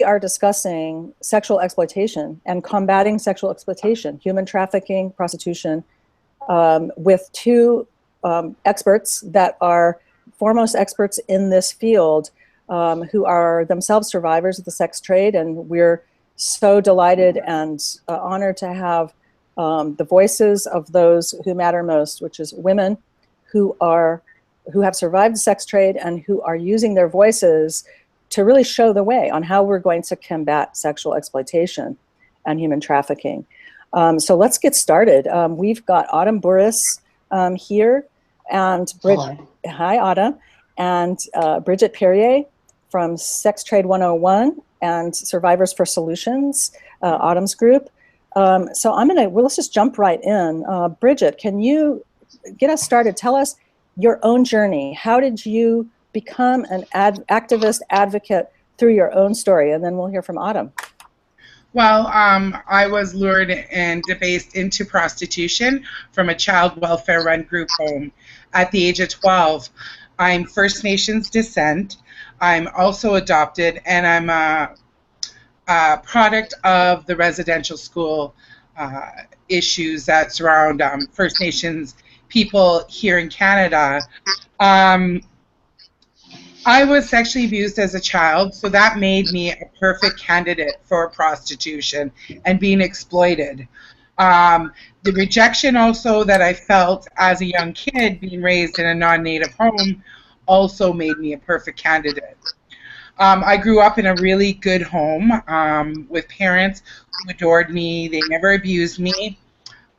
are discussing sexual exploitation and combating sexual exploitation, human trafficking, prostitution, with two experts that are foremost experts in this field, who are themselves survivors of the sex trade. And we're so delighted and honored to have the voices of those who matter most, which is women who have survived the sex trade and who are using their voices to really show the way on how we're going to combat sexual exploitation and human trafficking. So let's get started. We've got Autumn Burris here, and hi Autumn, and Bridget Perrier from Sextrade 101 and Survivors for Solutions, Autumn's group. So let's just jump right in. Bridget, can you get us started? Tell us your own journey. How did you become an activist advocate through your own story? And then we'll hear from Autumn. Well, I was lured and debased into prostitution from a child welfare run group home at the age of 12. I'm First Nations descent. I'm also adopted, and I'm a product of the residential school issues that surround First Nations people here in Canada. I was sexually abused as a child, so that made me a perfect candidate for prostitution and being exploited. The rejection also that I felt as a young kid being raised in a non-native home also made me a perfect candidate. I grew up in a really good home with parents who adored me. They never abused me,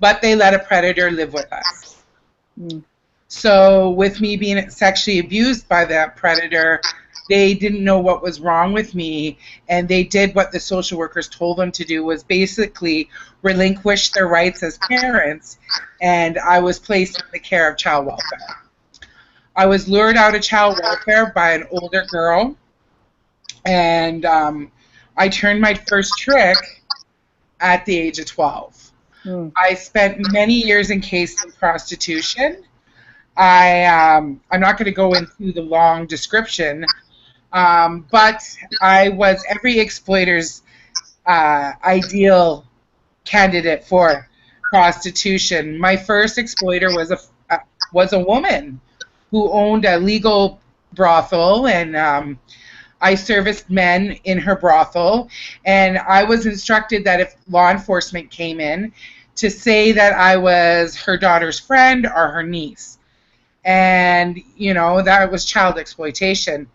but they let a predator live with us. Mm. So with me being sexually abused by that predator, they didn't know what was wrong with me, and they did what the social workers told them to do, was basically relinquish their rights as parents, and I was placed in the care of child welfare. I was lured out of child welfare by an older girl, and I turned my first trick at the age of 12. Mm. I spent many years encased in prostitution. I'm not going to go into the long description, but I was every exploiter's ideal candidate for prostitution. My first exploiter was a woman who owned a legal brothel, and I serviced men in her brothel, and I was instructed that if law enforcement came in, to say that I was her daughter's friend or her niece. And, you know, that was child exploitation.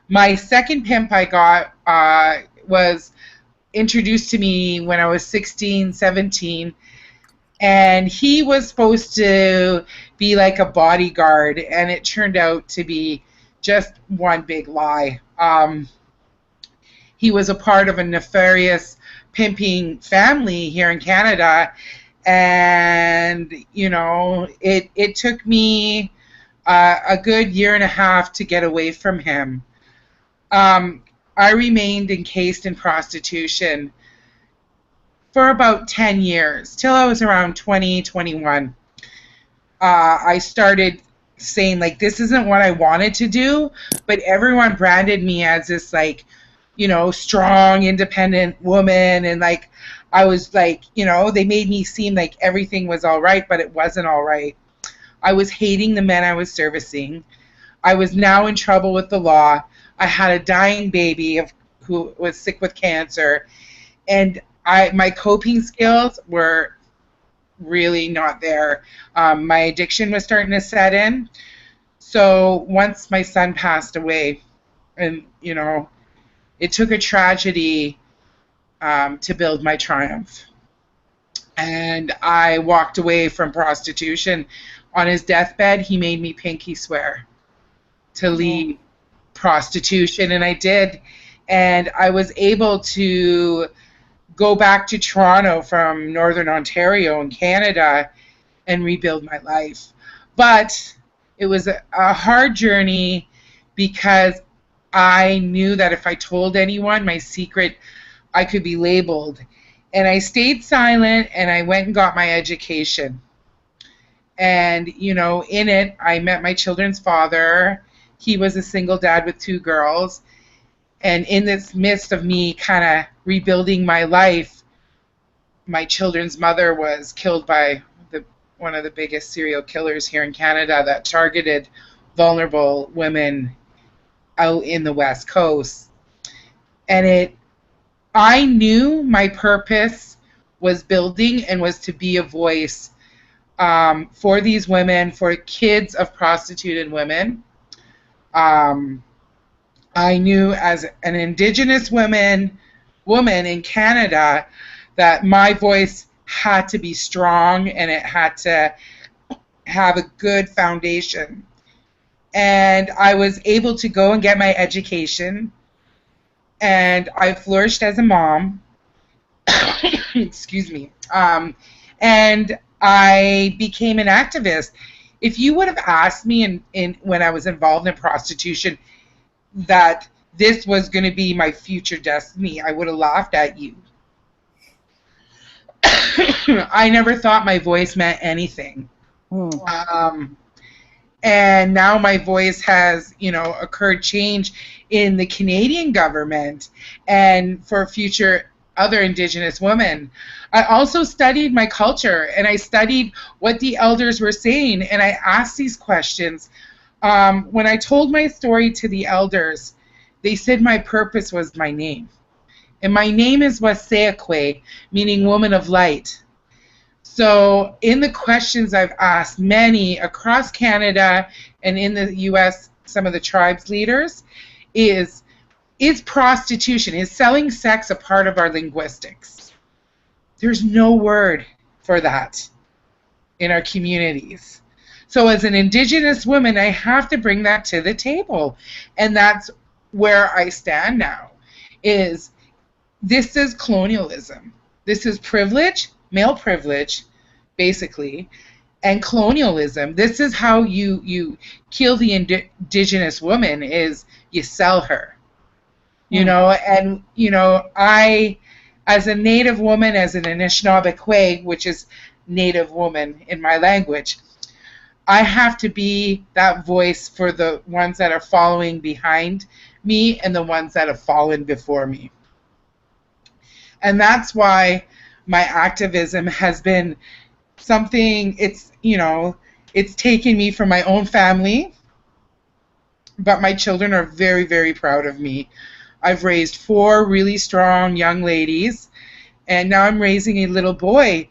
My second pimp I got was introduced to me when I was 16, 17, and he was supposed to be like a bodyguard, and it turned out to be just one big lie. He was a part of a nefarious pimping family here in Canada, and, you know, it took me a good year and a half to get away from him. I remained encased in prostitution for about 10 years, till I was around 20, 21. I started saying, like, this isn't what I wanted to do, but everyone branded me as this, like, you know, strong, independent woman, and, like, I was, like, you know, they made me seem like everything was all right, but it wasn't all right. I was hating the men I was servicing. I was now in trouble with the law. I had a dying baby who was sick with cancer, and my coping skills were really not there. My addiction was starting to set in. So once my son passed away, and, you know, it took a tragedy to build my triumph. And I walked away from prostitution. On his deathbed, he made me pinky swear to leave prostitution, and I did. And I was able to go back to Toronto from Northern Ontario in Canada and rebuild my life. But it was a hard journey, because I knew that if I told anyone my secret, I could be labeled. And I stayed silent, and I went and got my education. And, you know, in it, I met my children's father. He was a single dad with 2 girls. And in this midst of me kind of rebuilding my life, my children's mother was killed by one of the biggest serial killers here in Canada that targeted vulnerable women out in the West Coast. And I knew my purpose was building and was to be a voice for these women, for kids of prostituted women. I knew as an Indigenous woman in Canada that my voice had to be strong and it had to have a good foundation. And I was able to go and get my education, and I flourished as a mom. Excuse me. And I became an activist. If you would have asked me when I was involved in prostitution that this was going to be my future destiny, I would have laughed at you. I never thought my voice meant anything. And now my voice has, occurred change in the Canadian government and for future other Indigenous women. I also studied my culture, and I studied what the elders were saying, and I asked these questions. When I told my story to the elders, they said my purpose was my name. And my name is Waseakwe, meaning woman of light. So in the questions I've asked many across Canada and in the US, some of the tribes leaders, is prostitution, is selling sex a part of our linguistics? There's no word for that in our communities. So as an Indigenous woman, I have to bring that to the table. And that's where I stand now. This is colonialism. This is privilege, male privilege, basically, and colonialism. This is how you kill the Indigenous woman, is you sell her. I, as a Native woman, as an Anishinaabe, which is Native woman in my language, I have to be that voice for the ones that are following behind me and the ones that have fallen before me. And that's why my activism has been something, it's taken me from my own family, but my children are very, very proud of me. I've raised 4 really strong young ladies, and now I'm raising a little boy.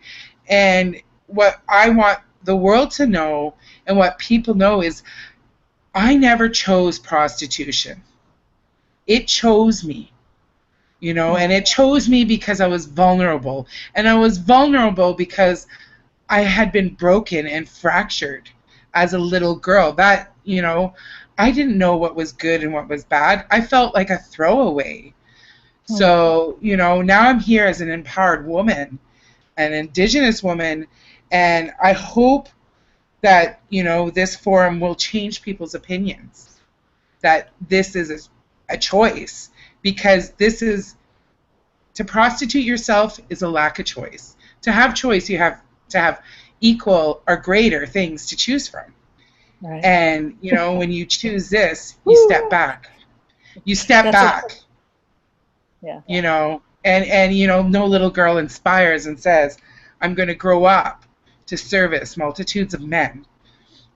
And what I want the world to know and what people know is I never chose prostitution. It chose me, and it chose me because I was vulnerable. And I was vulnerable because I had been broken and fractured as a little girl. That, I didn't know what was good and what was bad. I felt like a throwaway. So, now I'm here as an empowered woman, an Indigenous woman, and I hope that, this forum will change people's opinions, that this is a choice, because to prostitute yourself is a lack of choice. To have choice, you have to have equal or greater things to choose from. Right. And, when you choose this, you step back. You step back. Yeah. And no little girl inspires and says, I'm going to grow up to service multitudes of men.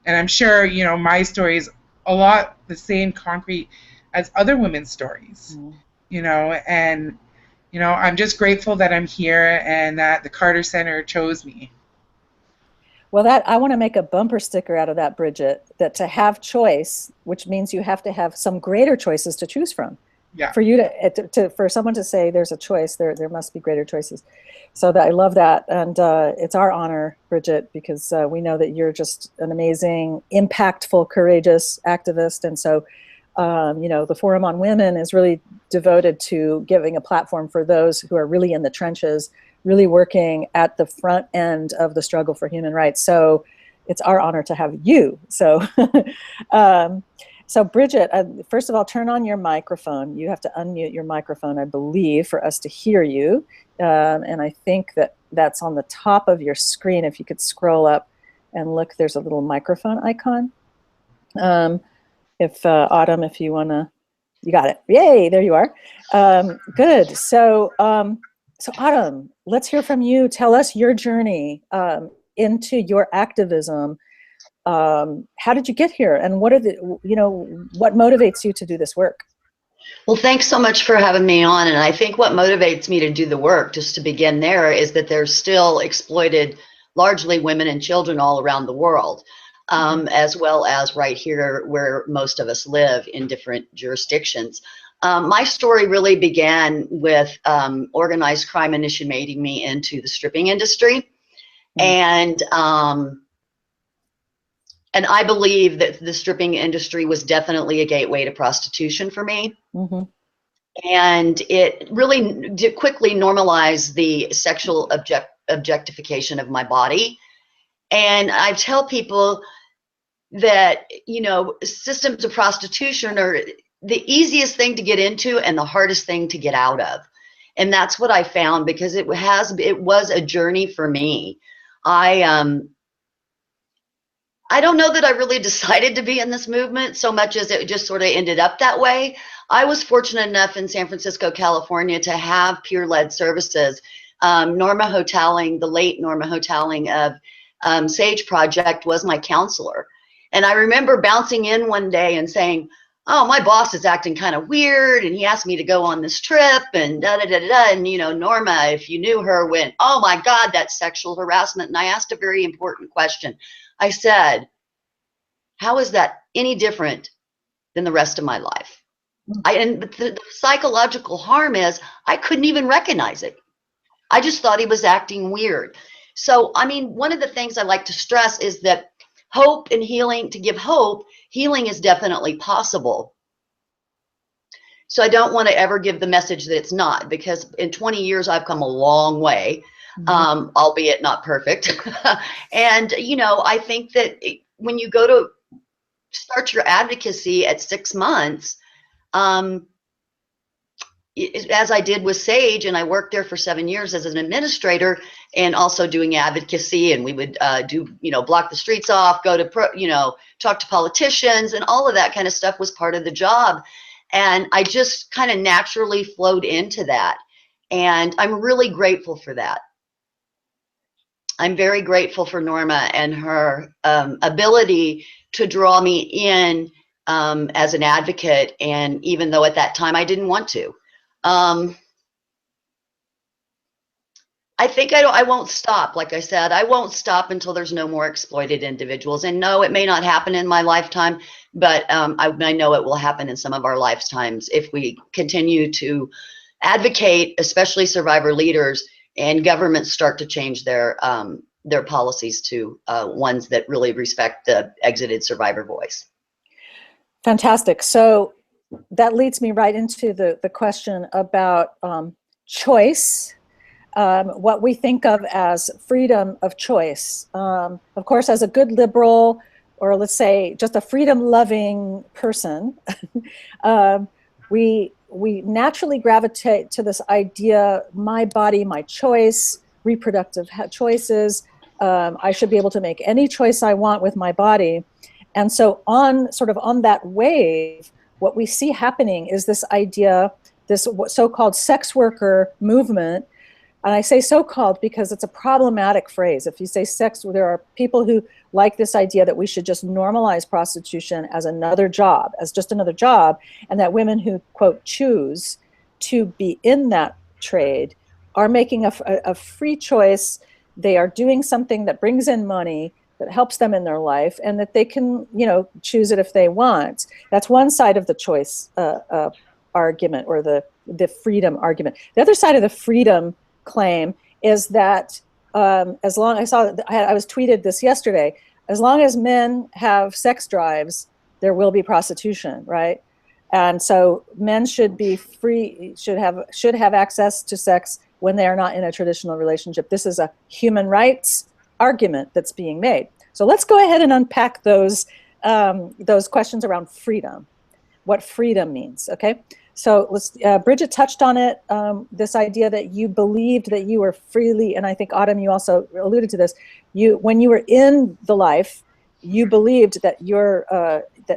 And I'm sure, my story is a lot the same concrete as other women's stories, and, I'm just grateful that I'm here and that the Carter Center chose me. Well, I want to make a bumper sticker out of that, Bridget, that to have choice, which means you have to have some greater choices to choose from. Yeah. For you for someone to say there's a choice, there must be greater choices. So I love that. And it's our honor, Bridget, because we know that you're just an amazing, impactful, courageous activist. And so, the Forum on Women is really devoted to giving a platform for those who are really in the trenches, really working at the front end of the struggle for human rights. So it's our honor to have you. So, so Bridget, first of all, turn on your microphone. You have to unmute your microphone, I believe, for us to hear you. And I think that's on the top of your screen. If you could scroll up and look, there's a little microphone icon. If Autumn, if you want to You got it. Yay, there you are. Good. So, so Autumn, let's hear from you. Tell us your journey into your activism. How did you get here, and what are the, what motivates you to do this work? Well, thanks so much for having me on. And I think what motivates me to do the work, just to begin there, is that there's still exploited, largely women and children all around the world, as well as right here where most of us live in different jurisdictions. My story really began with organized crime initiating me into the stripping industry. And I believe that the stripping industry was definitely a gateway to prostitution for me. And it really did quickly normalize the sexual objectification of my body. And I tell people that, systems of prostitution are the easiest thing to get into and the hardest thing to get out of. And that's what I found, because it was a journey for me. I don't know that I really decided to be in this movement so much as it just sort of ended up that way. I was fortunate enough in San Francisco, California, to have peer-led services. Norma Hotelling, the late Norma Hotelling of Sage Project, was my counselor. And I remember bouncing in one day and saying, oh, my boss is acting kind of weird, and he asked me to go on this trip, and da-da-da-da-da. And, Norma, if you knew her, went, oh, my God, that's sexual harassment. And I asked a very important question. I said, how is that any different than the rest of my life? And the psychological harm is I couldn't even recognize it. I just thought he was acting weird. So, I mean, one of the things I like to stress is that hope and healing, to give hope, healing is definitely possible. So I don't want to ever give the message that it's not, because in 20 years, I've come a long way. Albeit not perfect. And, I think that when you go to start your advocacy at 6 months, as I did with Sage, and I worked there for 7 years as an administrator and also doing advocacy, and we would block the streets off, go to, talk to politicians, and all of that kind of stuff was part of the job. And I just kind of naturally flowed into that. And I'm really grateful for that. I'm very grateful for Norma and her ability to draw me in as an advocate, and even though at that time I didn't want to. I think I won't stop. Like I said, I won't stop until there's no more exploited individuals. And no, it may not happen in my lifetime, but I know it will happen in some of our lifetimes if we continue to advocate, especially survivor leaders, and governments start to change their policies to ones that really respect the exited survivor voice. Fantastic. So that leads me right into the question about choice, what we think of as freedom of choice. Of course, as a good liberal, or let's say just a freedom-loving person, we naturally gravitate to this idea, my body, my choice, reproductive choices. I should be able to make any choice I want with my body. And so on that wave, what we see happening is this idea, this so-called sex worker movement. And I say so-called because it's a problematic phrase. If you say sex, there are people who like this idea that we should just normalize prostitution as another job, as just another job, and that women who, quote, choose to be in that trade are making a free choice. They are doing something that brings in money, that helps them in their life, and that they can, choose it if they want. That's one side of the choice argument, or the freedom argument. The other side of the freedom claim is that as long I was tweeted this yesterday, as long as men have sex drives, there will be prostitution, right? And so men should be free, should have access to sex when they are not in a traditional relationship. This is a human rights argument that's being made. So let's go ahead and unpack those questions around freedom, what freedom means, okay? So Bridget touched on it, this idea that you believed that you were freely, and I think Autumn, you also alluded to this, when you were in the life, you believed that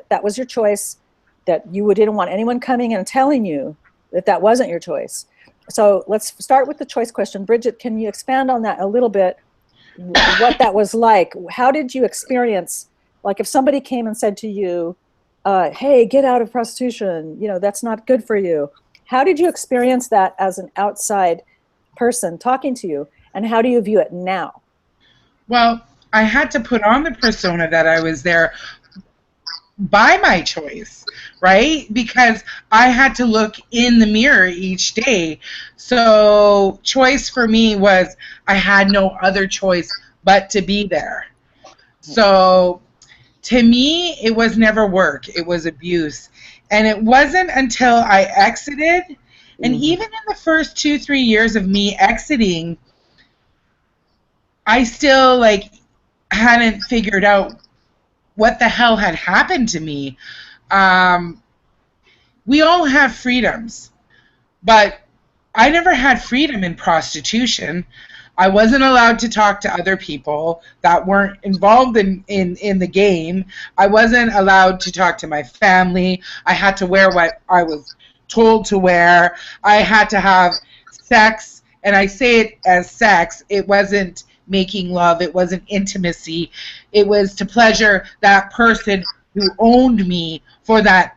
that was your choice, that you didn't want anyone coming and telling you that that wasn't your choice. So let's start with the choice question. Bridget, can you expand on that a little bit? What that was like? How did you experience, like if somebody came and said to you, hey, get out of prostitution, you know, that's not good for you. How did you experience that as an outside person talking to you? And how do you view it now? Well, I had to put on the persona that I was there by my choice, right? Because I had to look in the mirror each day. So choice for me was I had no other choice but to be there. So to me, it was never work. It was abuse. And it wasn't until I exited, and even in the first 2-3 years of me exiting, I still like hadn't figured out what the hell had happened to me. We all have freedoms, but I never had freedom in prostitution. I wasn't allowed to talk to other people that weren't involved in the game. I wasn't allowed to talk to my family. I had to wear what I was told to wear. I had to have sex, and I say it as sex. It wasn't making love. It wasn't intimacy. It was to pleasure that person who owned me for their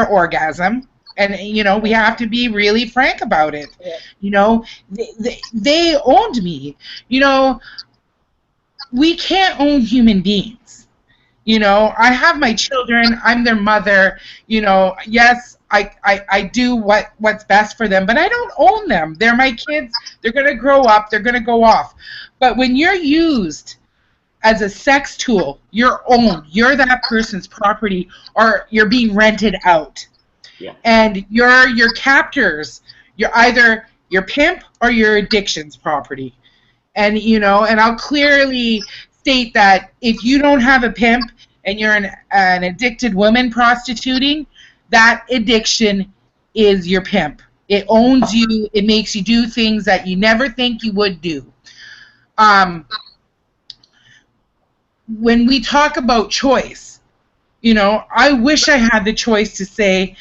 orgasm. And, you know, we have to be really frank about it. Yeah. You know, they owned me. You know, we can't own human beings. You know, I have my children. I'm their mother. You know, yes, I do what's best for them, but I don't own them. They're my kids. They're going to grow up. They're going to go off. But when you're used as a sex tool, you're owned. You're that person's property, or you're being rented out. Yeah. And you're your captors. You're either your pimp or your addiction's property. And, you know, and I'll clearly state that if you don't have a pimp and you're an addicted woman prostituting, that addiction is your pimp. It owns you. It makes you do things that you never think you would do. When we talk about choice, you know, I wish I had the choice to say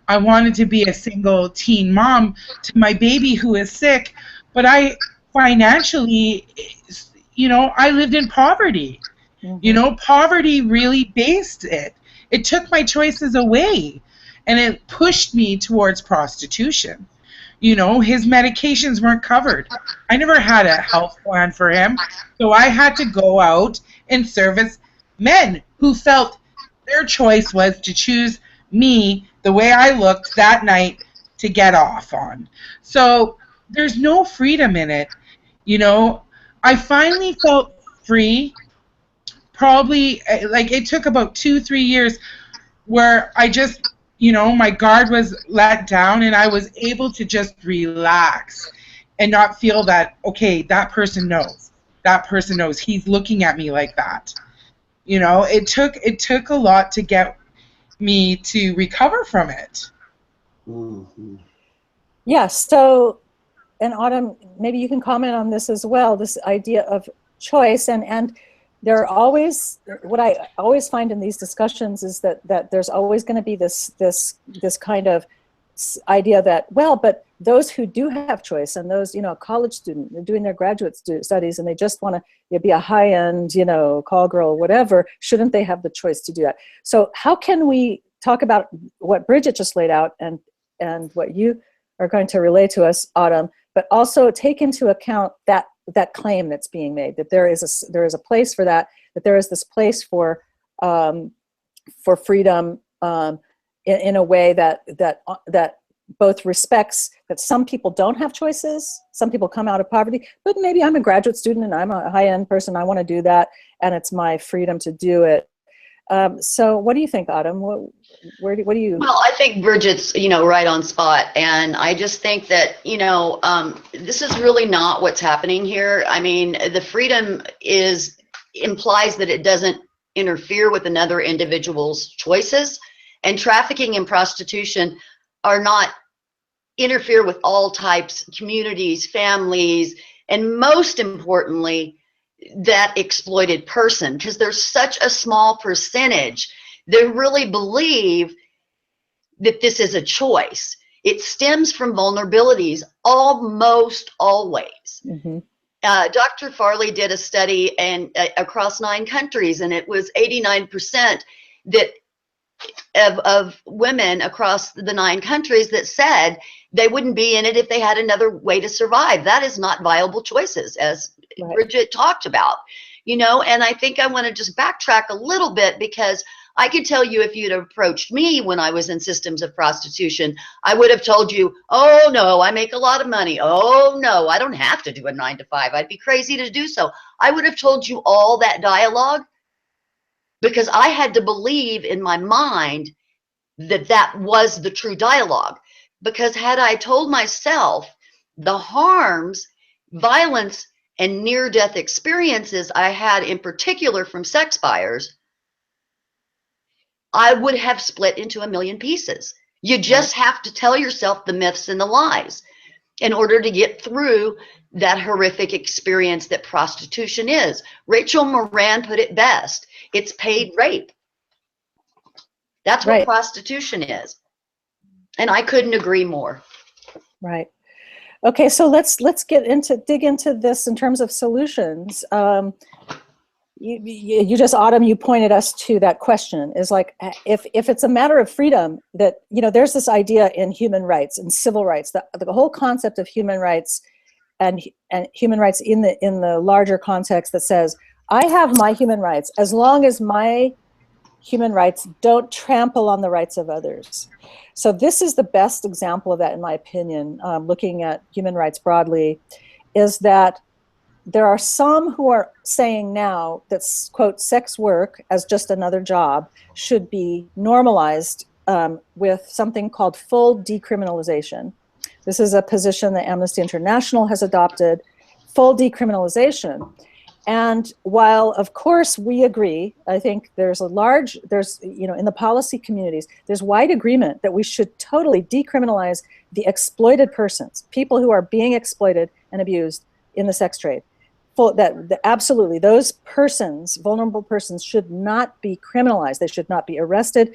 I wanted to be a single teen mom to my baby who is sick, but I financially, you know, I lived in poverty. You know, poverty really based it. It took my choices away, and it pushed me towards prostitution. You know, his medications weren't covered. I never had a health plan for him, so I had to go out and service men who felt their choice was to choose me the way I looked that night to get off on. So there's no freedom in it. You know, I finally felt free. Probably, like, it took about 2-3 years where I just, you know, my guard was let down and I was able to just relax and not feel that, okay, that person knows. That person knows. He's looking at me like that. You know, it took a lot to get me to recover from it. Mm-hmm. Yeah, so, and Autumn, maybe you can comment on this as well, this idea of choice, and there are always, what I always find in these discussions is that there's always going to be this kind of idea that, well, but those who do have choice, and those, you know, a college student, they're doing their graduate studies and they just want to be a high-end, you know, call girl, whatever, shouldn't they have the choice to do that? So how can we talk about what Bridget just laid out and what you are going to relay to us, Autumn, but also take into account that claim that's being made, that there is a place for that there is this place for freedom in a way that both respects that some people don't have choices, some people come out of poverty, but maybe I'm a graduate student and I'm a high-end person, I want to do that, and it's my freedom to do it. So what do you think, Autumn? What do you? Well, I think Bridget's, you know, right on spot. And I just think that, you know, this is really not what's happening here. I mean, the freedom implies that it doesn't interfere with another individual's choices. And trafficking and prostitution are not interfere with all types, communities, families, and most importantly, that exploited person, because there's such a small percentage They really believe that this is a choice. It stems from vulnerabilities almost always. Mm-hmm. Dr. Farley did a study across 9 countries, and it was 89% that of women across the 9 countries that said they wouldn't be in it if they had another way to survive. That is not viable choices, as Right. Bridget talked about, you know. And I think I want to just backtrack a little bit, because I can tell you, if you'd approached me when I was in systems of prostitution, I would have told you, oh no, I make a lot of money. Oh no, I don't have to do a 9 to 5. I'd be crazy to do so. I would have told you all that dialogue, because I had to believe in my mind that that was the true dialogue. Because had I told myself the harms, violence, and near-death experiences I had, in particular from sex buyers, I would have split into a million pieces. You just have to tell yourself the myths and the lies in order to get through that horrific experience that prostitution is. Rachel Moran put it best. It's paid rape. That's what prostitution is. And I couldn't agree more. Right. Okay, so let's dig into this in terms of solutions. You just, Autumn, you pointed us to that question, is like, if it's a matter of freedom, that, you know, there's this idea in human rights and civil rights, the whole concept of human rights and human rights in the larger context that says, I have my human rights as long as my human rights don't trample on the rights of others. So this is the best example of that, in my opinion, looking at human rights broadly, is that there are some who are saying now that, quote, sex work as just another job should be normalized with something called full decriminalization. This is a position that Amnesty International has adopted, full decriminalization. And while, of course, we agree, I think there's in the policy communities, there's wide agreement that we should totally decriminalize the exploited persons, people who are being exploited and abused in the sex trade. Absolutely, those persons, vulnerable persons, should not be criminalized. They should not be arrested,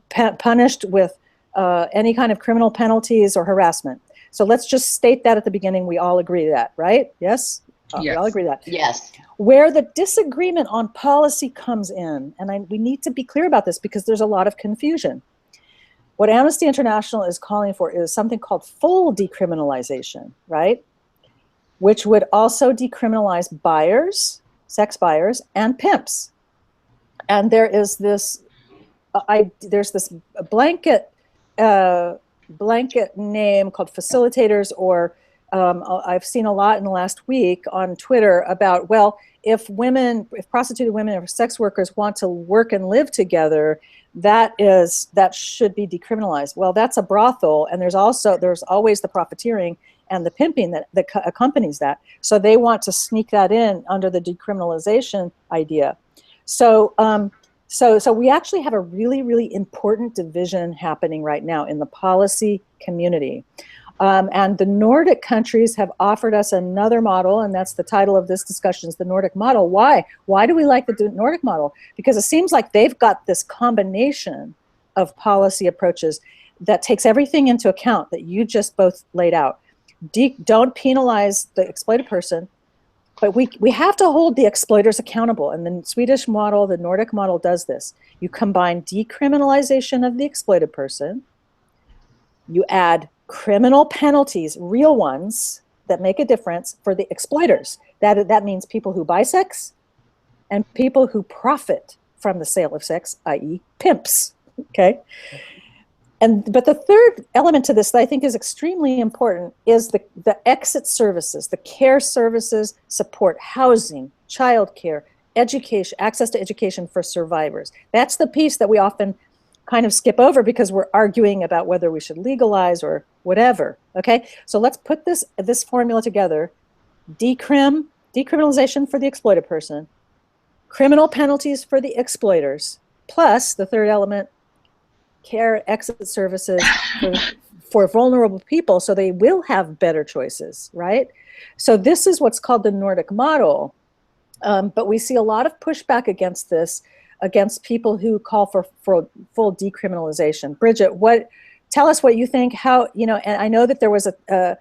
punished with any kind of criminal penalties or harassment. So let's just state that at the beginning. We all agree to that, right? Yes? Yes. We all agree to that. Yes. Where the disagreement on policy comes in, and we need to be clear about this because there's a lot of confusion. What Amnesty International is calling for is something called full decriminalization, right? Which would also decriminalize buyers, sex buyers, and pimps. And there is this, there's this blanket name called facilitators, or I've seen a lot in the last week on Twitter about, well, if prostituted women or sex workers want to work and live together, that should be decriminalized. Well, that's a brothel, and there's always the profiteering and the pimping that accompanies that. So they want to sneak that in under the decriminalization idea. So we actually have a really, really important division happening right now in the policy community. And the Nordic countries have offered us another model, and that's the title of this discussion, is the Nordic Model. Why? Why do we like the Nordic Model? Because it seems like they've got this combination of policy approaches that takes everything into account that you just both laid out. Don't penalize the exploited person, but we have to hold the exploiters accountable. And the Swedish model, the Nordic model, does this. You combine decriminalization of the exploited person, you add criminal penalties, real ones that make a difference for the exploiters. That means people who buy sex and people who profit from the sale of sex, i.e. pimps, okay? But the third element to this that I think is extremely important is the exit services, the care services, support, housing, childcare, education, access to education for survivors. That's the piece that we often kind of skip over because we're arguing about whether we should legalize or whatever, okay? So let's put this formula together. Decriminalization for the exploited person, criminal penalties for the exploiters, plus the third element, care, exit services for vulnerable people so they will have better choices, right? So this is what's called the Nordic model. But we see a lot of pushback against this against people who call for full decriminalization. Bridget, tell us what you think. How, you know, and I know that there was a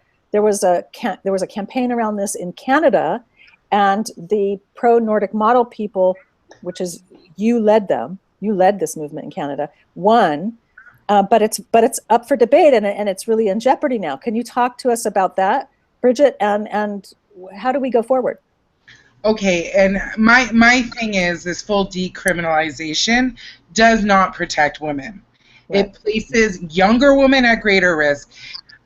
campaign around this in Canada, and the pro Nordic Model people, which is you led this movement in Canada, won. But it's up for debate, and it's really in jeopardy now. Can you talk to us about that, Bridget, and how do we go forward? Okay, and my thing is this full decriminalization does not protect women. Right. It places younger women at greater risk.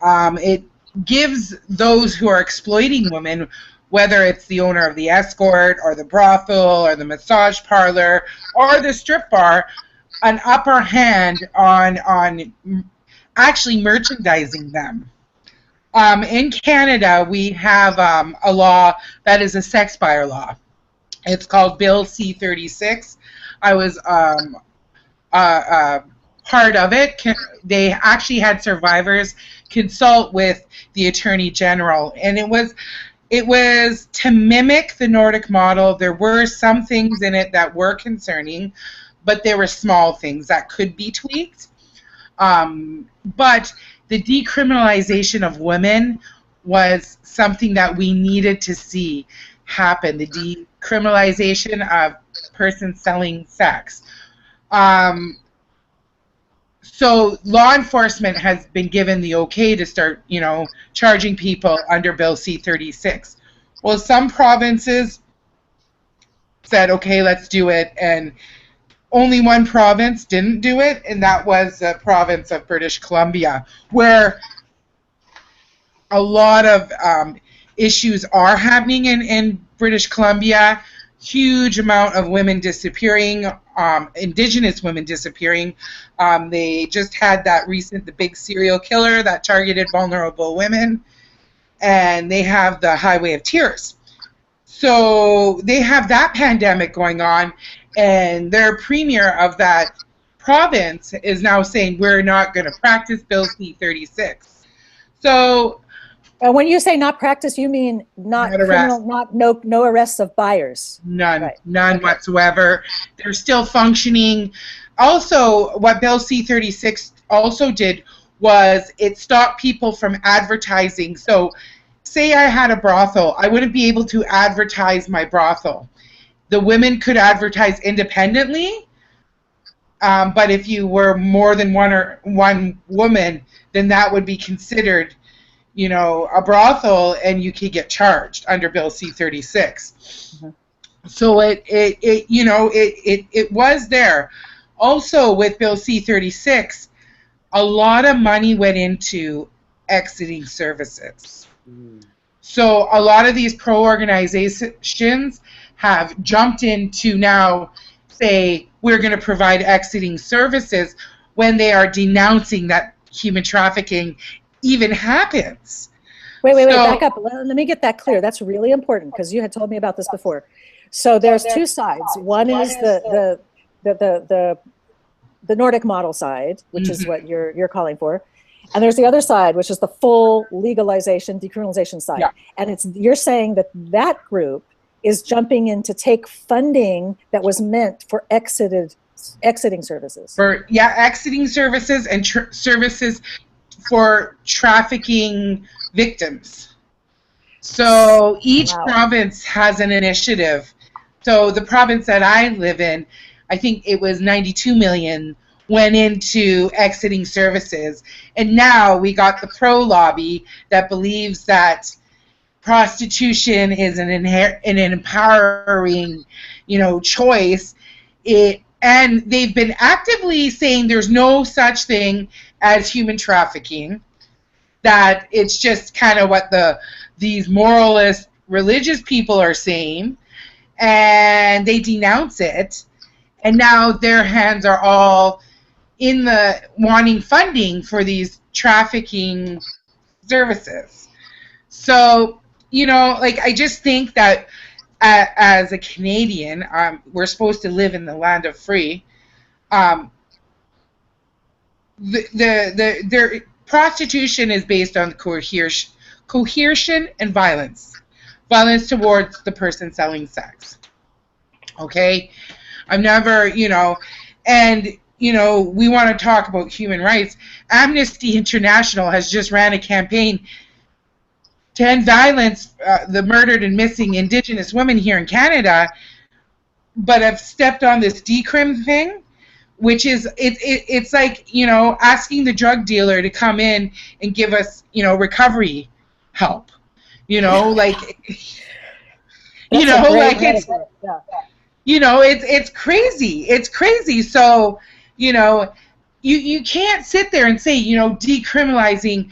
It gives those who are exploiting women, whether it's the owner of the escort or the brothel or the massage parlor or the strip bar, an upper hand on actually merchandising them. In Canada, we have a law that is a sex buyer law. It's called Bill C-36. I was part of it. They actually had survivors consult with the Attorney General, and it was to mimic the Nordic model. There were some things in it that were concerning, but there were small things that could be tweaked. But the decriminalization of women was something that we needed to see happen, the decriminalization of persons selling sex. So law enforcement has been given the okay to start, you know, charging people under Bill C-36. Well, some provinces said, okay, let's do it, and only one province didn't do it, and that was the province of British Columbia, where a lot of issues are happening in British Columbia. Huge amount of women disappearing, Indigenous women disappearing. They just had the big serial killer that targeted vulnerable women, and they have the Highway of Tears. So they have that pandemic going on, and their premier of that province is now saying we're not going to practice Bill C-36. So when you say not practice, you mean not criminal, no arrests of buyers. None, right. None okay. Whatsoever. They're still functioning. Also, what Bill C-36 also did was it stopped people from advertising. So say I had a brothel, I wouldn't be able to advertise my brothel. The women could advertise independently, but if you were more than one woman, then that would be considered, you know, a brothel, and you could get charged under Bill C-36. Mm-hmm. So it was there. Also, with Bill C-36, a lot of money went into exiting services. Mm. So a lot of these pro-organizations have jumped into now say we're going to provide exiting services when they are denouncing that human trafficking even happens. Wait, back up. Let me get that clear. That's really important because you had told me about this before. So there's two sides. One is the Nordic model side, which is what you're calling for. And there's the other side, which is the full legalization, decriminalization side. Yeah. And you're saying that group is jumping in to take funding that was meant for exiting services. Exiting services and services for trafficking victims. So each province has an initiative. So the province that I live in, I think it was 92 million went into exiting services. And now we got the pro lobby that believes that prostitution is an empowering, you know, choice. And they've been actively saying there's no such thing as human trafficking, that it's just kind of what these moralist religious people are saying, and they denounce it. And now their hands are all in the wanting funding for these trafficking services. So, you know, like, I just think that as a Canadian, we're supposed to live in the land of free. The prostitution is based on coercion and violence towards the person selling sex. Okay, I've never, you know, and, you know, we want to talk about human rights. Amnesty International has just ran a campaign to end violence, the murdered and missing Indigenous women here in Canada, but have stepped on this decrim thing, which is, it's like, you know, asking the drug dealer to come in and give us, you know, recovery help. You know, like, you know, like it's, yeah. you know, it's crazy. It's crazy. So, you know, you can't sit there and say, you know, decriminalizing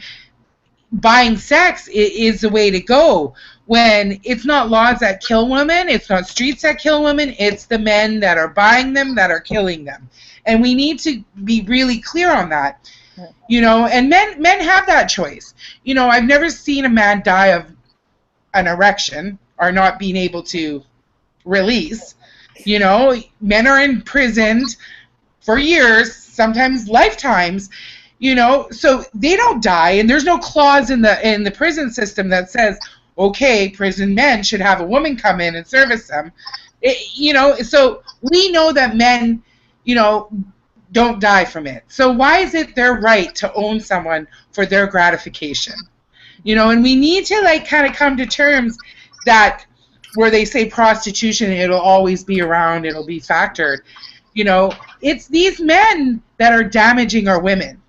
buying sex is the way to go, when it's not laws that kill women, it's not streets that kill women, it's the men that are buying them that are killing them. And we need to be really clear on that. You know, and men have that choice. You know, I've never seen a man die of an erection or not being able to release. You know, men are imprisoned for years, sometimes lifetimes. You know, so they don't die, and there's no clause in the prison system that says, okay, prison men should have a woman come in and service them. You know, so we know that men, you know, don't die from it. So why is it their right to own someone for their gratification? You know, and we need to, like, kind of come to terms that where they say prostitution, it'll always be around, it'll be factored. You know, it's these men that are damaging our women.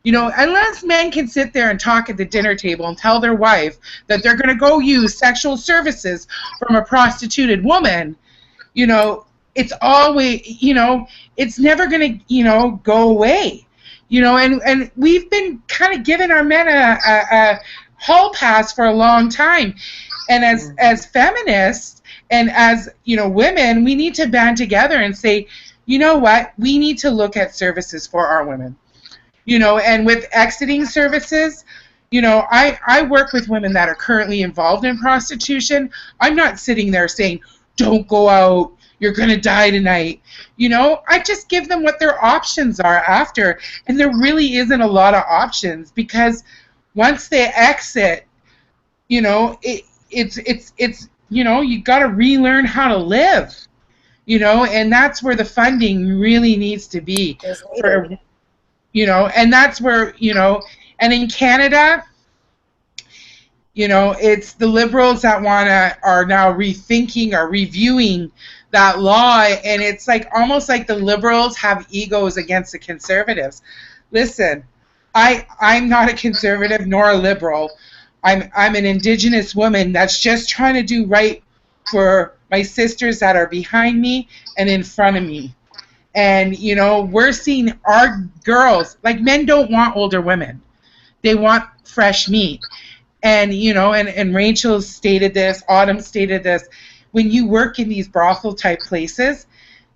You know, unless men can sit there and talk at the dinner table and tell their wife that they're going to go use sexual services from a prostituted woman, you know, it's always, you know, it's never going to, you know, go away. You know, and we've been kind of giving our men a hall pass for a long time. And as feminists and as, you know, women, we need to band together and say, you know what, we need to look at services for our women. You know, and with exiting services, you know, I work with women that are currently involved in prostitution. I'm not sitting there saying, don't go out, you're going to die tonight. You know, I just give them what their options are after. And there really isn't a lot of options, because once they exit, you know, it's you know, you got to relearn how to live. You know, and that's where the funding really needs to be. For, you know, and that's where, you know, and in Canada, you know, it's the Liberals that are now rethinking or reviewing that law, and it's like almost like the Liberals have egos against the Conservatives. Listen, I'm not a Conservative nor a Liberal. I'm an Indigenous woman that's just trying to do right for my sisters that are behind me and in front of me. And, you know, we're seeing our girls, like, men don't want older women. They want fresh meat. And, you know, and Rachel stated this, Autumn stated this, when you work in these brothel-type places,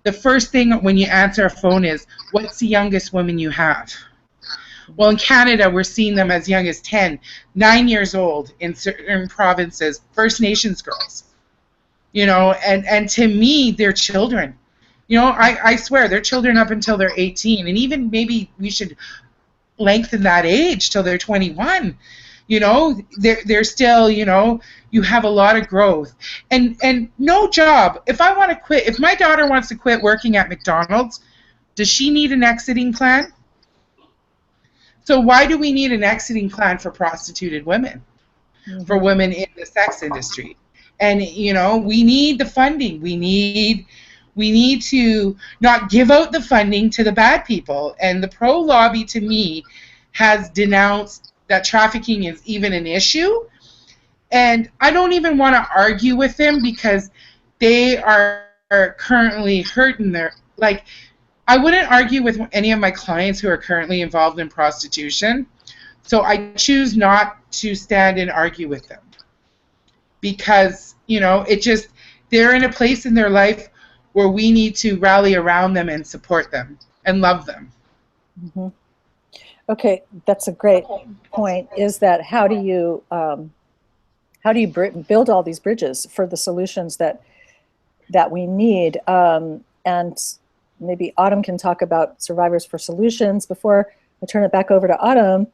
the first thing when you answer a phone is, what's the youngest woman you have? Well, in Canada, we're seeing them as young as 10, 9 years old in certain provinces, First Nations girls. You know, and to me, they're children. You know, I swear, they're children up until they're 18, and even maybe we should lengthen that age till they're 21. You know, they're still, you know, you have a lot of growth. And no job, if I want to quit, if my daughter wants to quit working at McDonald's, does she need an exiting plan? So why do we need an exiting plan for prostituted women, for women in the sex industry? And, you know, we need the funding. We need to not give out the funding to the bad people. And the pro-lobby, to me, has denounced that trafficking is even an issue. And I don't even want to argue with them, because they are currently hurting their, like, I wouldn't argue with any of my clients who are currently involved in prostitution. So I choose not to stand and argue with them, because, you know, it just, they're in a place in their life where we need to rally around them and support them and love them. Mm-hmm. Okay, that's a great point. Is that how do you build all these bridges for the solutions that we need? And maybe Autumn can talk about Survivors for Solutions. Before I turn it back over to Autumn,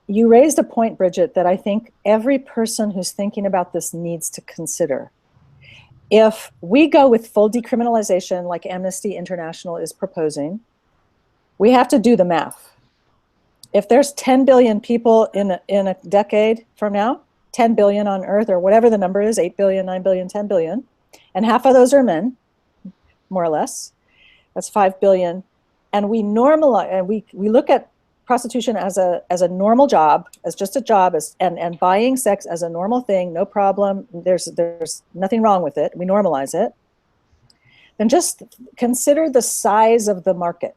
you raised a point, Bridget, that I think every person who's thinking about this needs to consider. if we go with full decriminalization like Amnesty International is proposing, we have to do the math. If there's 10 billion people in a decade from now, 10 billion on Earth, or whatever the number is, 8 billion, 9 billion, 10 billion, and half of those are men, more or less, that's 5 billion, and we normalize, and we look at prostitution as a normal job, as just a job, and buying sex as a normal thing, no problem, there's nothing wrong with it, we normalize it, then just consider the size of the market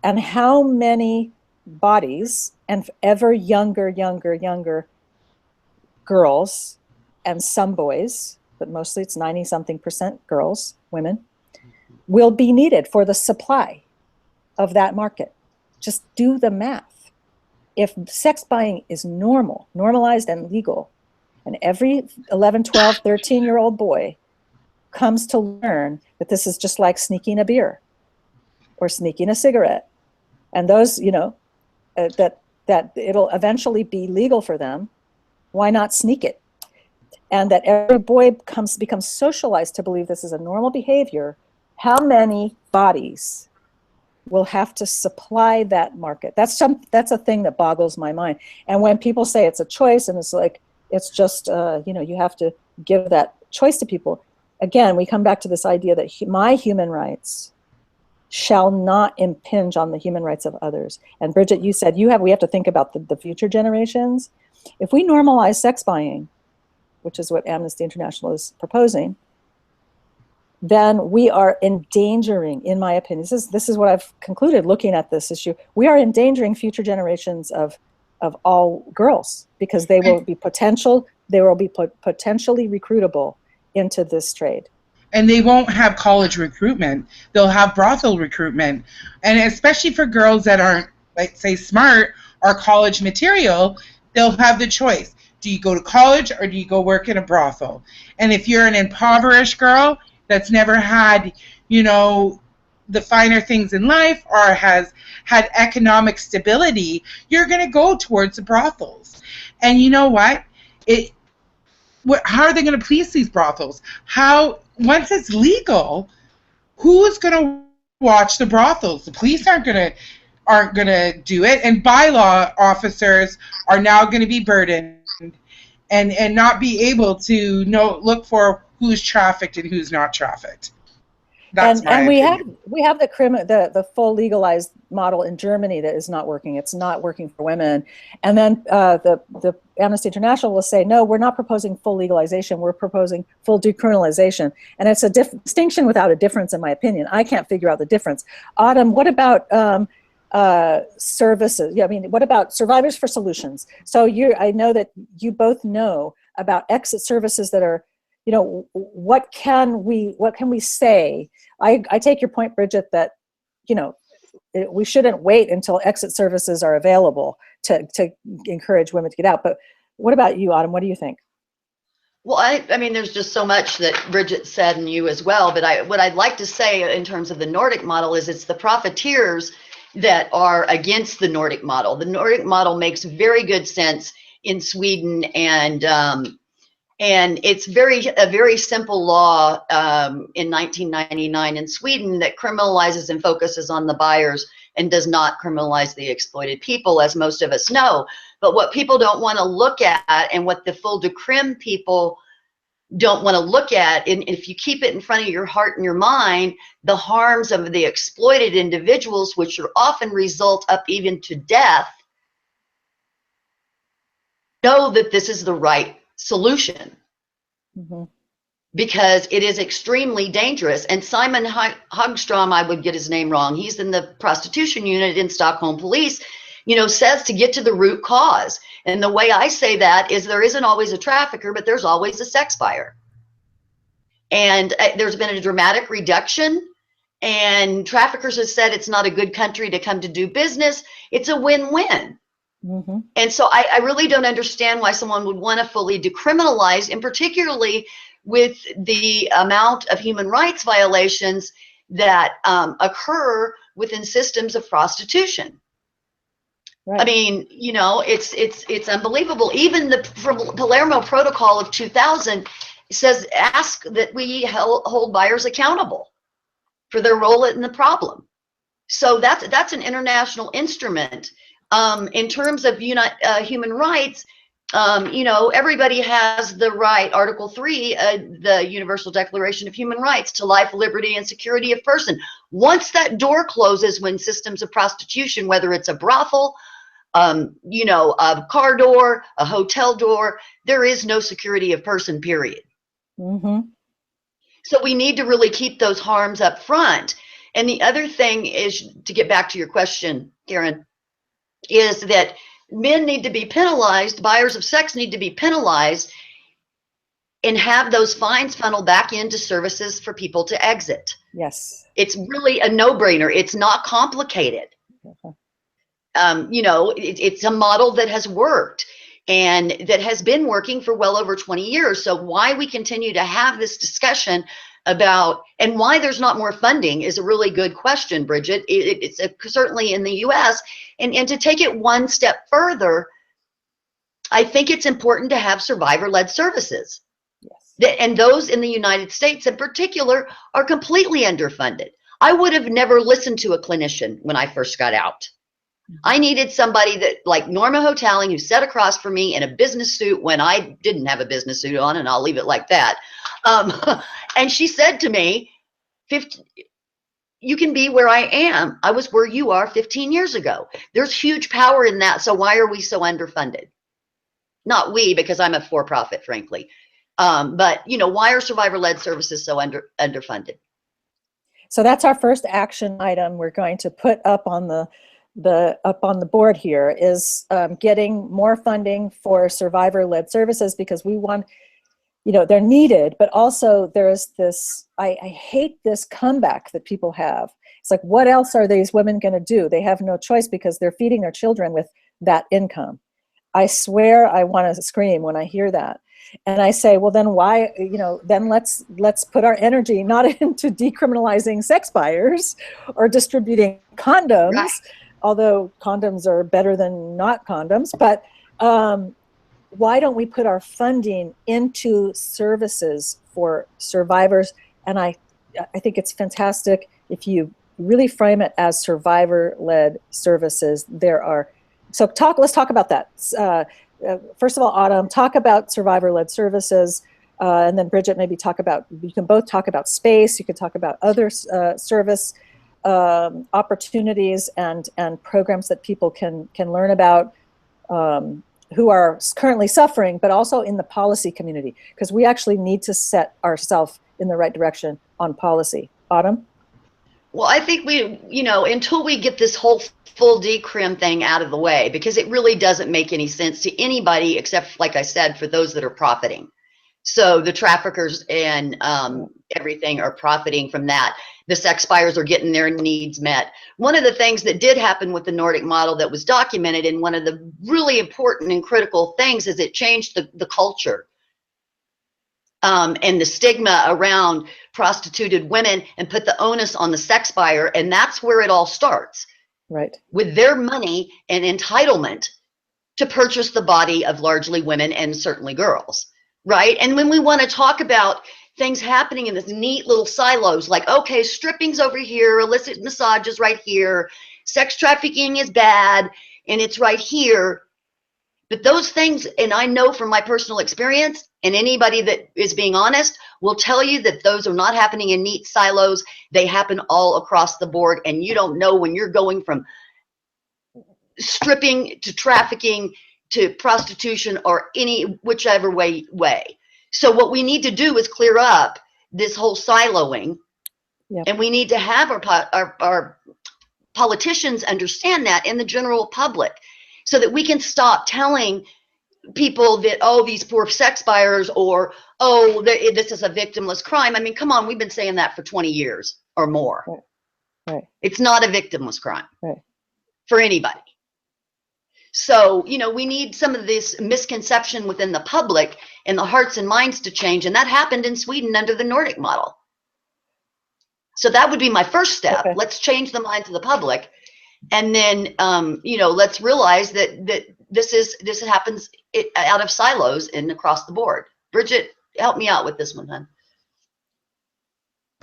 and how many bodies and ever younger girls and some boys, but mostly it's 90-something% girls, women, will be needed for the supply of that market. Just do the math. If sex buying is normalized and legal, and every 11, 12, 13-year-old boy comes to learn that this is just like sneaking a beer or sneaking a cigarette, and those, that it'll eventually be legal for them, why not sneak it? And that every boy becomes socialized to believe this is a normal behavior, how many bodies will have to supply that market? That's a thing that boggles my mind. And when people say it's a choice, and it's like, it's just, you have to give that choice to people. Again, we come back to this idea that my human rights shall not impinge on the human rights of others. And Bridget, you said we have to think about the future generations. If we normalize sex buying, which is what Amnesty International is proposing, then we are endangering, in my opinion, this is what I've concluded looking at this issue, we are endangering future generations of all girls, because they will be potentially recruitable into this trade. And they won't have college recruitment. They'll have brothel recruitment. And especially for girls that aren't, like, say, smart or college material, they'll have the choice. Do you go to college or do you go work in a brothel? And if you're an impoverished girl that's never had, the finer things in life or has had economic stability, you're going to go towards the brothels. And you know what? How are they going to police these brothels? Once it's legal, who's going to watch the brothels? The police aren't going to do it, and bylaw officers are now going to be burdened and not be able to look for who's trafficked and who's not trafficked. That's my opinion. we have the full legalized model in Germany that is not working. It's not working for women. And then the Amnesty International will say, no, we're not proposing full legalization. We're proposing full decriminalization. And it's a distinction without a difference, in my opinion. I can't figure out the difference. Autumn, what about services? Yeah, I mean, what about Survivors for Solutions? So I know that you both know about exit services that are, what can we say? I take your point, Bridget, that, we shouldn't wait until exit services are available to encourage women to get out. But what about you, Autumn? What do you think? Well, I mean, there's just so much that Bridget said, and you as well. But what I'd like to say in terms of the Nordic model is it's the profiteers that are against the Nordic model. The Nordic model makes very good sense in Sweden, and it's a very simple law in 1999 in Sweden that criminalizes and focuses on the buyers and does not criminalize the exploited people, as most of us know. But what people don't want to look at, and what the full decrim people don't want to look at, and if you keep it in front of your heart and your mind, the harms of the exploited individuals, which are often result up even to death, know that this is the right solution. Mm-hmm. Because it is extremely dangerous. And Simon Hagstrom, I would get his name wrong, he's in the prostitution unit in Stockholm Police, says to get to the root cause. And the way I say that is there isn't always a trafficker, but there's always a sex buyer. And there's been a dramatic reduction, and traffickers have said it's not a good country to come to do business. It's a win-win. Mm-hmm. And so I really don't understand why someone would want to fully decriminalize, and particularly with the amount of human rights violations that occur within systems of prostitution. Right. I mean, it's unbelievable. Even the Palermo Protocol of 2000 says, ask that we hold buyers accountable for their role in the problem. So that's an international instrument. In terms of human rights, everybody has the right, Article 3, the Universal Declaration of Human Rights, to life, liberty, and security of person. Once that door closes, when systems of prostitution, whether it's a brothel, a car door, a hotel door, there is no security of person, period. Mm-hmm. So we need to really keep those harms up front. And the other thing is, to get back to your question, Karin, is that men need to be penalized, buyers of sex need to be penalized, and have those fines funnel back into services for people to exit. Yes. It's really a no-brainer. It's not complicated. Okay. It's a model that has worked and that has been working for well over 20 years. So why we continue to have this discussion about, and why there's not more funding, is a really good question, Bridget. It's certainly in the US. And to take it one step further, I think it's important to have survivor-led services. Yes. And those in the United States in particular are completely underfunded. I would have never listened to a clinician when I first got out. I needed somebody that, like Norma Hotelling, who sat across from me in a business suit when I didn't have a business suit on, and I'll leave it like that. And she said to me, you can be where I am. I was where you are 15 years ago. There's huge power in that. So why are we so underfunded? Not we, because I'm a for-profit, frankly. But why are survivor-led services so underfunded? So that's our first action item we're going to put up on the board here, is getting more funding for survivor-led services, because we want, they're needed, but also there's this, I hate this comeback that people have. It's like, what else are these women going to do? They have no choice because they're feeding their children with that income. I swear I want to scream when I hear that. And I say, well, then why, then let's put our energy not into decriminalizing sex buyers or distributing condoms, right, although condoms are better than not condoms. But why don't we put our funding into services for survivors? And I think it's fantastic if you really frame it as survivor-led services. Let's talk about that. First of all, Autumn, talk about survivor-led services, and then Bridget, maybe you can both talk about space, you can talk about other service opportunities and programs that people can learn about, who are currently suffering, but also in the policy community, because we actually need to set ourselves in the right direction on policy. Autumn? Well, I think until we get this whole full decrim thing out of the way, because it really doesn't make any sense to anybody except, like I said, for those that are profiting. So the traffickers and everything are profiting from that. The sex buyers are getting their needs met. One of the things that did happen with the Nordic model that was documented, and one of the really important and critical things, is it changed the culture and the stigma around prostituted women, and put the onus on the sex buyer. And that's where it all starts. Right. With their money and entitlement to purchase the body of largely women and certainly girls. Right. And when we want to talk about things happening in this neat little silos, like, okay, stripping's over here, illicit massage is right here, sex trafficking is bad, and it's right here. But those things, and I know from my personal experience, and anybody that is being honest will tell you that those are not happening in neat silos. They happen all across the board, and you don't know when you're going from stripping to trafficking to prostitution or whichever way. So what we need to do is clear up this whole siloing. Yep. And we need to have our politicians understand that, in the general public, so that we can stop telling people that, oh, these poor sex buyers, or, oh, this is a victimless crime. I mean, come on, we've been saying that for 20 years or more. Right. It's not a victimless crime, right, for anybody. So, we need some of this misconception within the public and the hearts and minds to change. And that happened in Sweden under the Nordic model. So that would be my first step. Okay. Let's change the minds of the public. And then, let's realize that this happens out of silos and across the board. Bridget, help me out with this one, hon.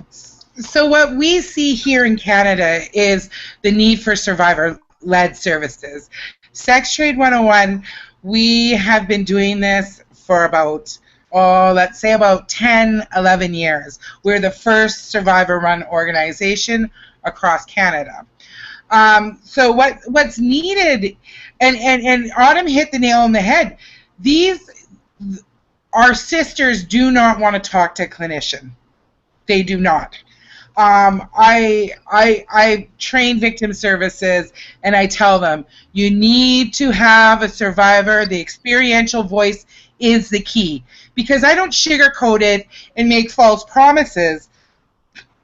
So what we see here in Canada is the need for survivor-led services. Sextrade 101, we have been doing this for about, let's say about 10, 11 years. We're the first survivor-run organization across Canada. So what's needed, and Autumn hit the nail on the head, our sisters do not want to talk to a clinician. They do not. I train victim services, and I tell them, you need to have a survivor. The experiential voice is the key, because I don't sugarcoat it and make false promises.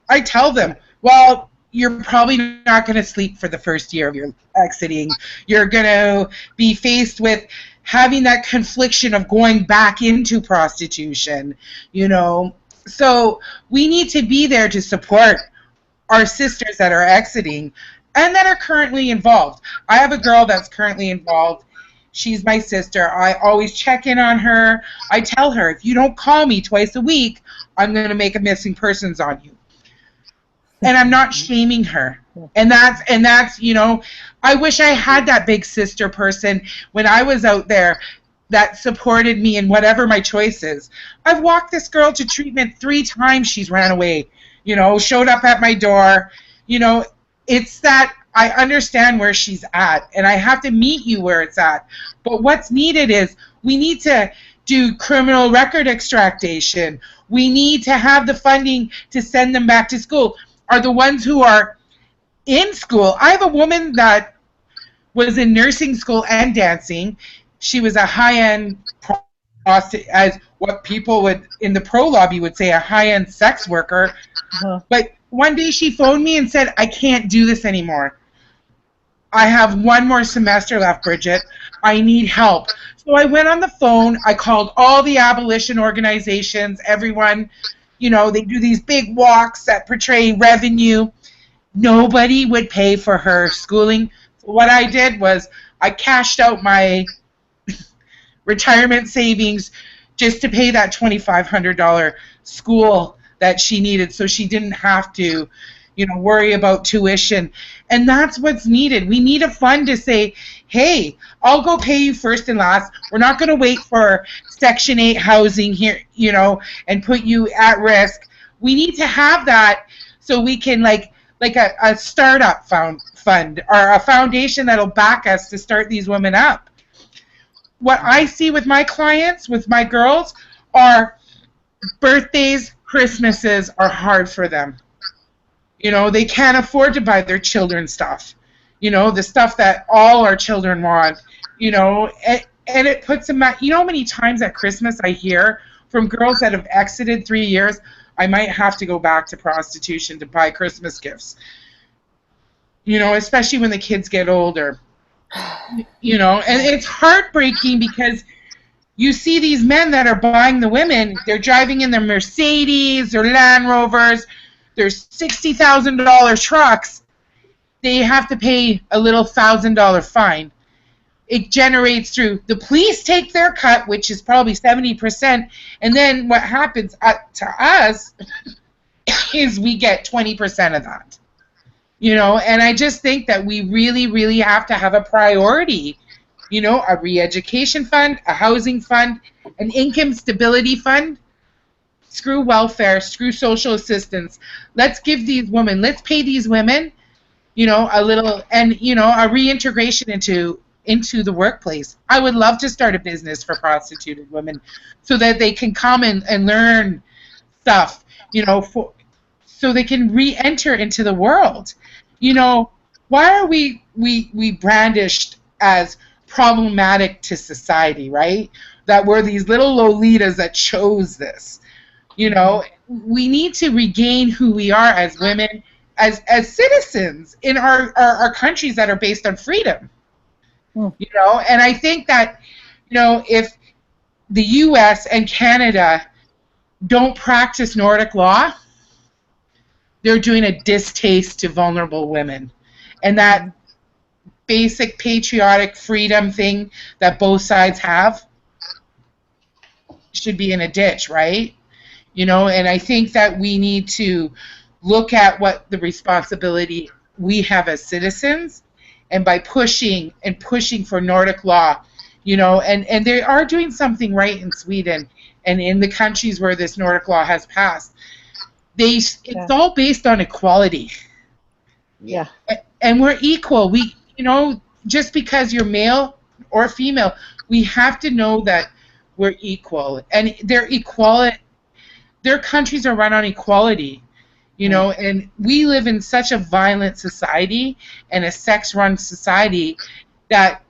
I tell them, well, you're probably not going to sleep for the first year of your exiting. You're going to be faced with having that confliction of going back into prostitution, you know. So we need to be there to support our sisters that are exiting and that are currently involved. I have a girl that's currently involved. She's my sister. I always check in on her. I tell her, if you don't call me twice a week, I'm going to make a missing persons on you. And I'm not shaming her. And that's, you know, I wish I had that big sister person when I was out there that supported me in whatever my choice is. I've walked this girl to treatment 3 times. She's ran away, you know, showed up at my door. You know, it's that I understand where she's at, and I have to meet you where it's at. But what's needed is we need to do criminal record extraction. We need to have the funding to send them back to school. Are the ones who are in school. I have a woman that was in nursing school and dancing. She was a high-end, as what people would in the pro lobby would say, a high-end sex worker. But one day she phoned me and said, I can't do this anymore. I have 1 more semester left, Bridget. I need help. So I went on the phone. I called all the abolition organizations, everyone. You know, they do these big walks that portray revenue. Nobody would pay for her schooling. What I did was I cashed out my retirement savings just to pay that $2,500 school that she needed, so she didn't have to, you know, worry about tuition. And that's what's needed. We need a fund to say, hey, I'll go pay you first and last. We're not going to wait for Section 8 housing here, you know, and put you at risk. We need to have that so we can, like a startup fund or a foundation that'll back us to start these women up. What I see with my clients, with my girls, are birthdays, Christmases are hard for them. You know, they can't afford to buy their children stuff. You know, the stuff that all our children want, you know, and it puts them at, you know how many times at Christmas I hear from girls that have exited 3 years, I might have to go back to prostitution to buy Christmas gifts. You know, especially when the kids get older. You know, and it's heartbreaking because you see these men that are buying the women, they're driving in their Mercedes, their Land Rovers, their $60,000 trucks. They have to pay a little $1,000 fine. It generates through, the police take their cut, which is probably 70%, and then what happens to us is we get 20% of that. You know, and I just think that we really, really have to have a priority. You know, a re-education fund, a housing fund, an income stability fund. Screw welfare, screw social assistance. Let's give these women, let's pay these women, you know, a little, and, you know, a reintegration into the workplace. I would love to start a business for prostituted women so that they can come and learn stuff, you know, so they can re-enter into the world. You know, why are we brandished as problematic to society, right? That we're these little Lolitas that chose this. You know, we need to regain who we are as women, as citizens in our countries that are based on freedom. You know, and I think that, you know, if the U.S. and Canada don't practice Nordic law, they're doing a distaste to vulnerable women. And that basic patriotic freedom thing that both sides have should be in a ditch, right? You know, and I think that we need to look at what the responsibility we have as citizens, and by pushing for Nordic law, you know, and they are doing something right in Sweden and in the countries where this Nordic law has passed. It's all based on equality. Yeah. And we're equal. We, you know, just because you're male or female, we have to know that we're equal. And their countries are run on equality, you know, and we live in such a violent society and a sex-run society that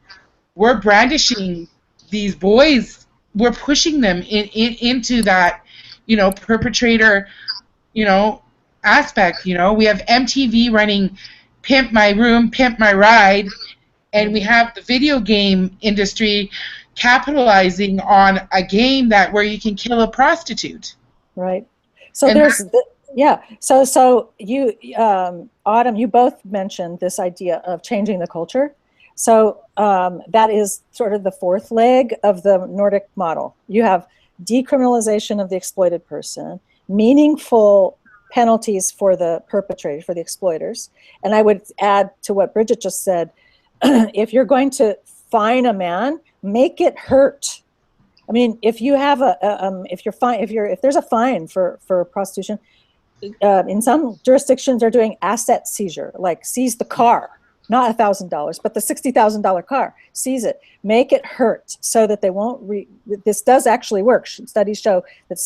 we're brandishing these boys. We're pushing them into that, you know, perpetrator, you know, aspect. You know, we have MTV running Pimp My Room, Pimp My Ride, and we have the video game industry capitalizing on a game where you can kill a prostitute. Right. So and So you, Autumn, you both mentioned this idea of changing the culture. So that is sort of the fourth leg of the Nordic model. You have decriminalization of the exploited person, meaningful penalties for the perpetrator, for the exploiters. And I would add to what Bridget just said, if you're going to fine a man, make it hurt. I mean, if you have if there's a fine for prostitution, in some jurisdictions they're doing asset seizure, like seize the car, not $1,000, but the $60,000 car, seize it, make it hurt so that they won't. This does actually work. Studies show that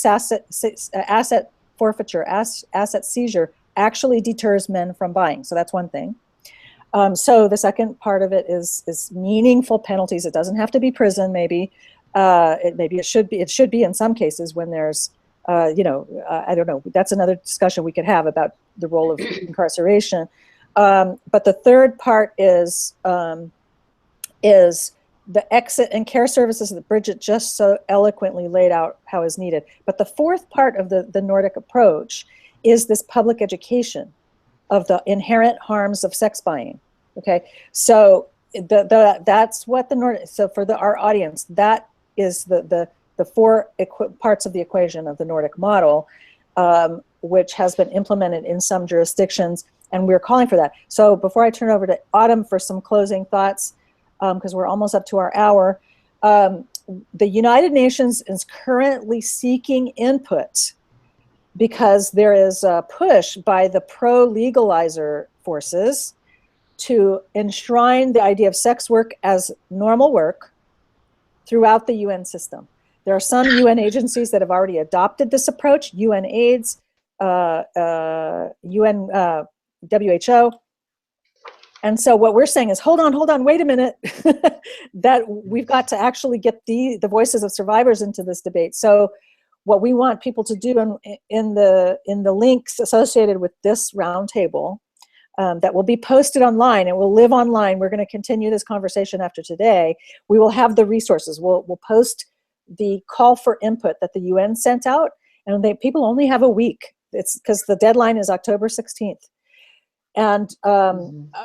asset forfeiture, asset seizure actually deters men from buying. So that's one thing. So the second part of it is meaningful penalties. It doesn't have to be prison. Maybe it should be. It should be in some cases when there's, I don't know. That's another discussion we could have about the role of incarceration. But the third part is the exit and care services that Bridget just so eloquently laid out how is needed. But the fourth part of the Nordic approach is this public education of the inherent harms of sex buying. Okay, so that's what the Nordic. So for our audience, that is the four parts of the equation of the Nordic model, which has been implemented in some jurisdictions, and we're calling for that. So before I turn over to Autumn for some closing thoughts, because we're almost up to our hour, the United Nations is currently seeking input because there is a push by the pro-legalizer forces to enshrine the idea of sex work as normal work throughout the UN system. There are some UN agencies that have already adopted this approach, UNAIDS, WHO. And so what we're saying is, hold on, wait a minute, that we've got to actually get the voices of survivors into this debate. So what we want people to do in the links associated with this roundtable that will be posted online and will live online. We're going to continue this conversation after today. We will have the resources. We'll post the call for input that the UN sent out, and people only have a week. It's because the deadline is October 16th. And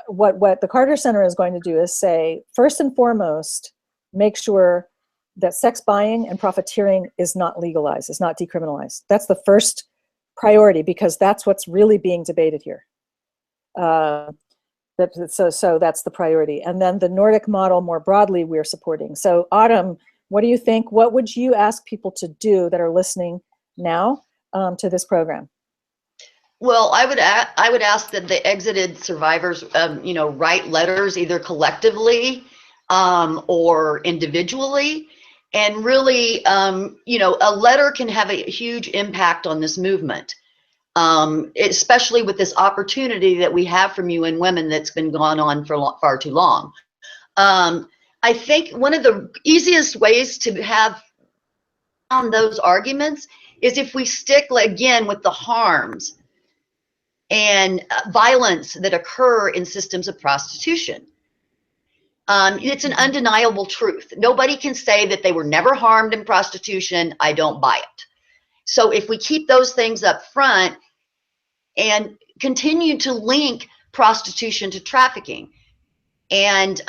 what the Carter Center is going to do is say, first and foremost, make sure that sex buying and profiteering is not legalized, is not decriminalized. That's the first priority, because that's what's really being debated here. So that's the priority. And then the Nordic model more broadly we're supporting. So Autumn, what do you think? What would you ask people to do that are listening now to this program? Well, I would ask that the exited survivors, write letters either collectively or individually, and really, a letter can have a huge impact on this movement, especially with this opportunity that we have from UN Women that's been going on for far too long. I think one of the easiest ways to have on those arguments is if we stick again with the harms and violence that occur in systems of prostitution. It's an undeniable truth. Nobody can say that they were never harmed in prostitution. I don't buy it. So if we keep those things up front and continue to link prostitution to trafficking, and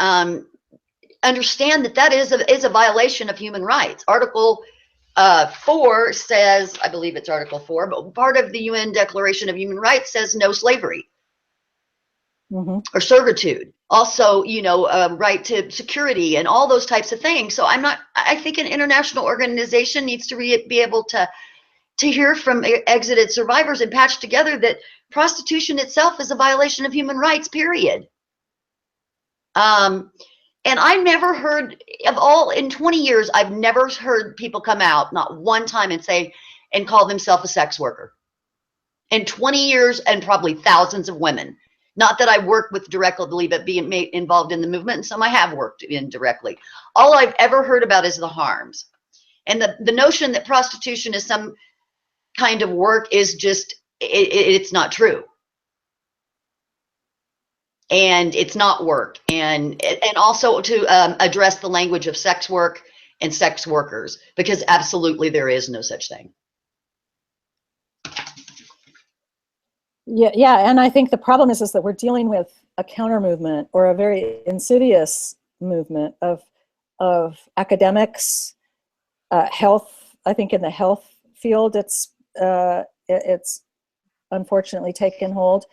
understand that is a violation of human rights. Article 4 says, I believe it's Article 4, but part of the UN Declaration of Human Rights says no slavery or servitude. Also, you know, right to security and all those types of things. So I think an international organization needs to be able to hear from exited survivors and patch together that prostitution itself is a violation of human rights, period. And I never heard in 20 years, I've never heard people come out, not one time, and call themselves a sex worker. In 20 years, and probably thousands of women. Not that I work with directly, but being involved in the movement, and some I have worked indirectly. All I've ever heard about is the harms. And the notion that prostitution is some kind of work is just, it's not true. And it's not work. And also to address the language of sex work and sex workers, because absolutely there is no such thing. Yeah, and I think the problem is that we're dealing with a counter movement or a very insidious movement of academics, health. I think in the health field, it's unfortunately taken hold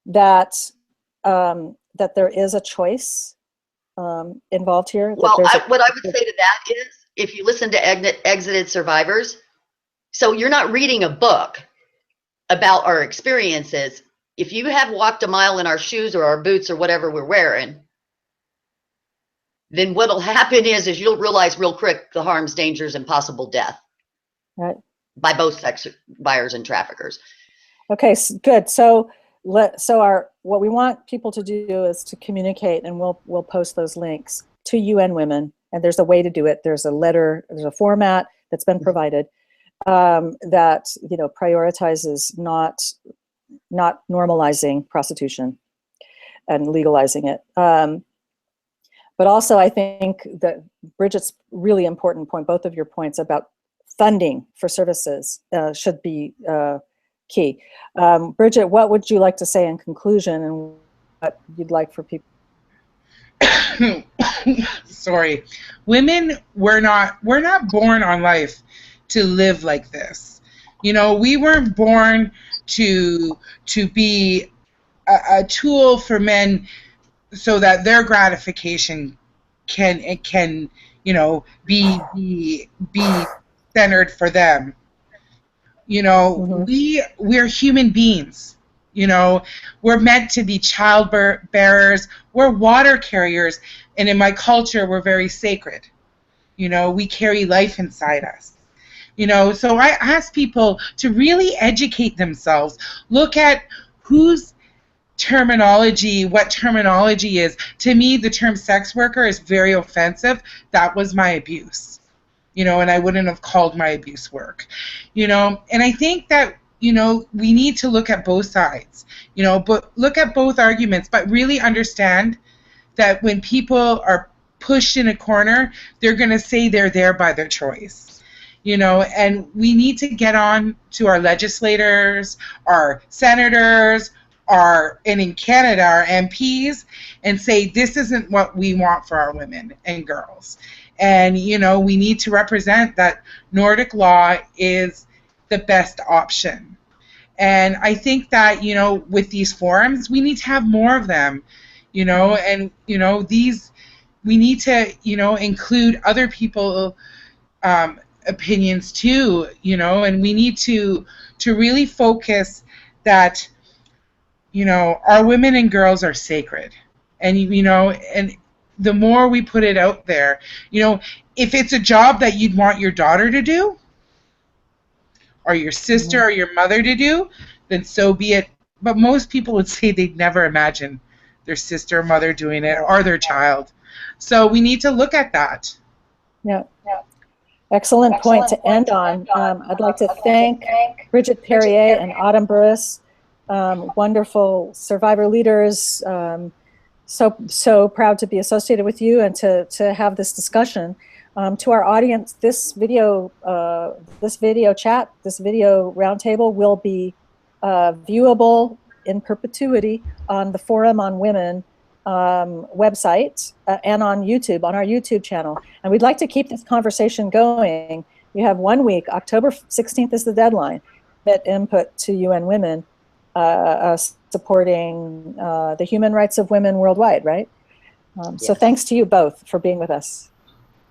that there is a choice involved here. Well, what I would say to that is, if you listen to exited survivors, so you're not reading a book about our experiences. If you have walked a mile in our shoes or our boots or whatever we're wearing, then what'll happen is you'll realize real quick the harms, dangers, and possible death, right, by both sex buyers and traffickers. Okay, good. So what we want people to do is to communicate, and we'll post those links to UN Women, and there's a way to do it. There's a letter, there's a format that's been provided that, you know, prioritizes not normalizing prostitution and legalizing it. But also, I think that Bridget's really important point, both of your points about funding for services should be key. Bridget, what would you like to say in conclusion, and what you'd like for people? Sorry, women, we're not born on life to live like this. You know, we weren't born to be a tool for men so that their gratification can you know be centered for them. You know, we're human beings. You know, we're meant to be child bearers. We're water carriers, and in my culture, we're very sacred. You know, we carry life inside us. You know, so I ask people to really educate themselves. Look at whose terminology, what terminology is. To me, the term sex worker is very offensive. That was my abuse. You know, and I wouldn't have called my abuse work. You know, and I think that, you know, we need to look at both sides. You know, but look at both arguments, but really understand that when people are pushed in a corner, they're going to say they're there by their choice. You know, and we need to get on to our legislators, our senators, and in Canada, our MPs, and say this isn't what we want for our women and girls. And, you know, we need to represent that Nordic law is the best option. And I think that, you know, with these forums, we need to have more of them, you know, and, you know, we need to, you know, include other people, opinions too, you know, and we need to really focus that, you know, our women and girls are sacred. And, you know, and the more we put it out there, you know, if it's a job that you'd want your daughter to do, or your sister or your mother to do, then so be it. But most people would say they'd never imagine their sister or mother doing it, or their child. So we need to look at that. Yeah. Excellent point to end on. I'd like to thank Bridget Perrier and Autumn Burris, wonderful survivor leaders. So proud to be associated with you and to have this discussion. To our audience, this video chat, this video roundtable will be viewable in perpetuity on the Forum on Women website and on YouTube, on our YouTube channel. And we'd like to keep this conversation going You have 1 week. October 16th is the deadline. Submit input to UN Women supporting the human rights of women worldwide, right? So thanks to you both for being with us.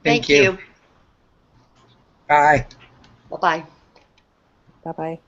Thank you. Bye. Bye-bye. Bye-bye.